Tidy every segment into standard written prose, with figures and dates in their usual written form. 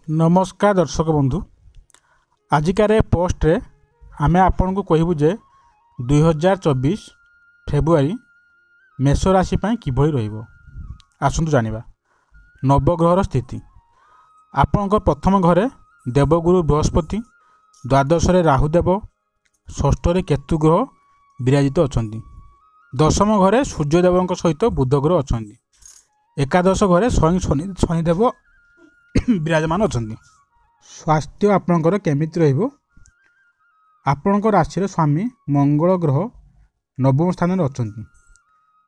नमस्कार दर्शक बंधु, आजिकार पोस्ट्रे आमे आपण को कहबू जे 2024 फेब्रुआरी मेष राशि किभली रहिबो। आसंतु जानिबा नवग्रहर स्थिति। आपणकर प्रथम घरे देवगुरु बृहस्पति, द्वादश राहुदेव, षष्ठ केतु ग्रह विराजित अछंती। दशम घरे सूर्यदेव सहित बुध ग्रह अछंती। एकादश घरे स्वयं शनिदेव विराजमान अछंती। स्वास्थ्य आपणकर केमिति रहिबो। आपणकर राशि स्वामी मंगल ग्रह नवम स्थान में अछंती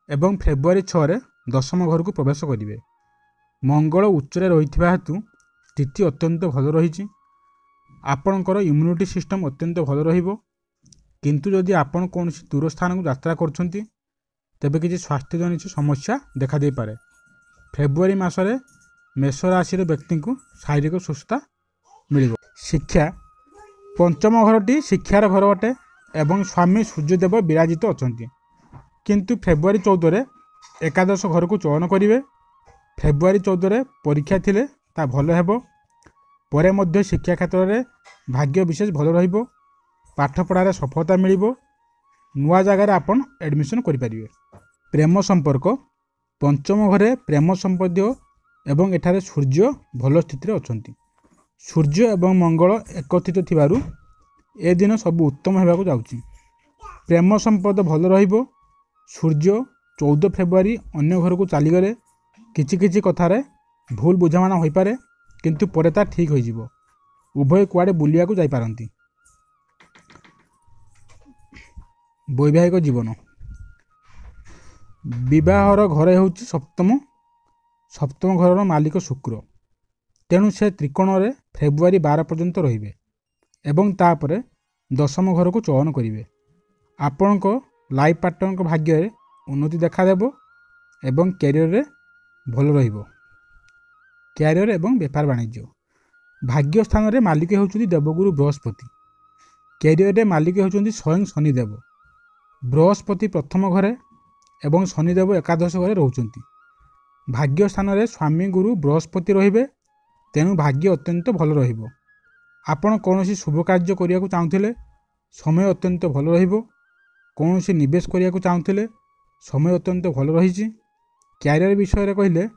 एवं फेब्रुआरी 6 रे दशम घर को प्रवेश करेंगे। मंगल उच्चरे रहिथिबा हेतु स्थिति अत्यंत भल रही। आपणकर इम्यूनिटी सिस्टम अत्यंत भल रहिबो। किंतु जदि आपण कौन दूर स्थान को यात्रा करछंती तेबे किछि स्वास्थ्य जनित समस्या देखा दे पारे। फेब्रुआरी मासरे मेष राशि व्यक्ति को शारीरिक सुस्थता मिल। शिक्षा पंचम घरटी शिक्षार घर अटे एवं स्वामी सूर्यदेव विराजित अछंती। किंतु फेब्रुआरी 14 रे एकादश घर को चयन करेंगे। फेब्रुआरी 14 रे परीक्षा थिले ता भल हेबो। परे मध्य शिक्षा क्षेत्र में भाग्य विशेष भल रहिबो। पाठपढ़ार सफलता मिलिबो। नुआ जगार आपण एडमिशन करि परिबे। प्रेम संपर्क पंचम घरे प्रेम संबंधी एवं एठारे सूर्य भल स्थिति अछंती। सूर्य एवं मंगल एकत्रित थिबारु ए दिन सब उत्तम हेबाकु जाउची। प्रेम संपद भल रहिबो। सूर्य 14 फेब्रुआरी अन्य घर को चली गले किछि किछि कथारे भूल बुझामणा होई पारे, किंतु परे ता ठीक होई जिवो। उभय कुआडे बुलिया को जाई पारंती। वैवाहिक जीवन विवाहर घर होउची सप्तम घर मालिक शुक्र। तेणु से त्रिकोण रे फेब्रुआरी 12 पर्यंत रहिबे एवं तापरे दशम घर को चयन करिवे। आपण को लाइफ पार्टनर को भाग्य रे उन्नति देखा देबो एवं कैरियर रे भल रहिबो। कैरियर एवं व्यापार वाणिज्य भाग्य स्थान रे मालिक होउचुंती देवगुरु बृहस्पति। कैरियर रे मालिक होउचुंती स्वयं शनिदेव। बृहस्पति प्रथम घरे एवं शनिदेव एकादश घरे रहउचंती। भाग्य स्थान रे स्वामी गुरु बृहस्पति रहिबे। तेणु भाग्य अत्यंत भल रहिबो। आपण कौनसी शुभ कार्य करिया को चाहुथिले समय अत्यंत भल रहिबो। कौनसी निवेश करिया को चाहुथिले समय अत्यंत भल रहिछि। कैरियर विषय रे कहिले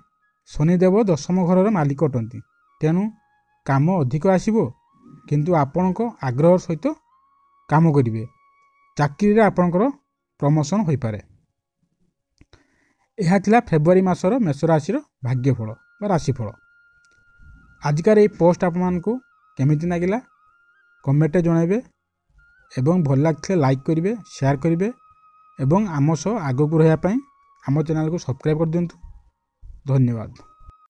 शनिदेव दशम घरर मालिक अटंती। तेणु काम अधिक आसीबो, किंतु आपणक आग्रह सहित काम करिवे। चाकरी रे आपणकर प्रमोशन होई पारे। यह थिला फेब्रुआरी मासर मेष राशि भाग्यफल बा राशिफल। आजिकार ये पोस्ट आप केमिति लागिला कमेंट जनइबे एवं भल लागथिले लाइक करिवे, शेयर करिवे एवं आम सह आगकू रहिया पई आम चैनल को सब्सक्राइब कर दियंतु। धन्यवाद।